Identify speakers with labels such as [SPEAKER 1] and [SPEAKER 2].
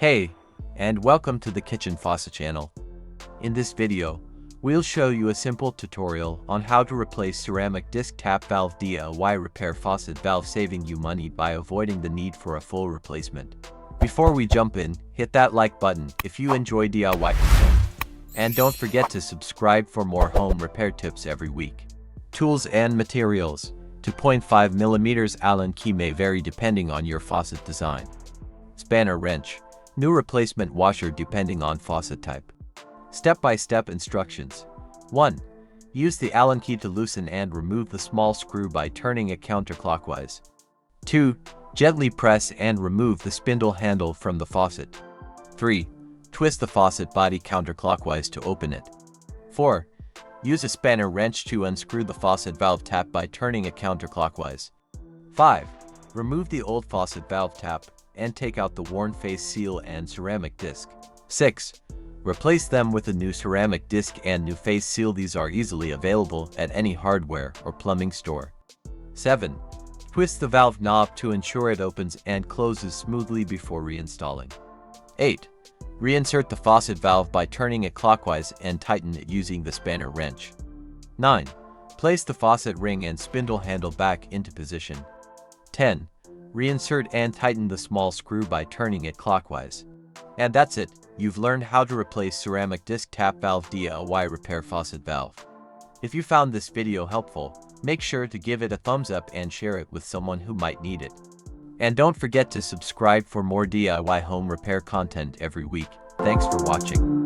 [SPEAKER 1] Hey, and welcome to the Kitchen Faucet channel. In this video, we'll show you a simple tutorial on how to replace ceramic disc tap valve DIY repair faucet valve, saving you money by avoiding the need for a full replacement. Before we jump in, hit that like button if you enjoy DIY content. And don't forget to subscribe for more home repair tips every week. Tools and materials. 2.5mm Allen key may vary depending on your faucet design. Spanner wrench. New replacement washer depending on faucet type. Step-by-step instructions. 1. Use the Allen key to loosen and remove the small screw by turning it counterclockwise. 2. Gently press and remove the spindle handle from the faucet. 3. Twist the faucet body counterclockwise to open it. 4. Use a spanner wrench to unscrew the faucet valve tap by turning it counterclockwise. 5. Remove the old faucet valve tap and take out the worn face seal and ceramic disc. 6. Replace them with a new ceramic disc and new face seal. These are easily available at any hardware or plumbing store. 7. Twist the valve knob to ensure it opens and closes smoothly before reinstalling. 8. Reinsert the faucet valve by turning it clockwise and tighten it using the spanner wrench. 9. Place the faucet ring and spindle handle back into position. 10. Reinsert and tighten the small screw by turning it clockwise. And that's it, you've learned how to replace ceramic disc tap valve DIY repair faucet valve. If you found this video helpful, make sure to give it a thumbs up and share it with someone who might need it. And don't forget to subscribe for more DIY home repair content every week. Thanks for watching.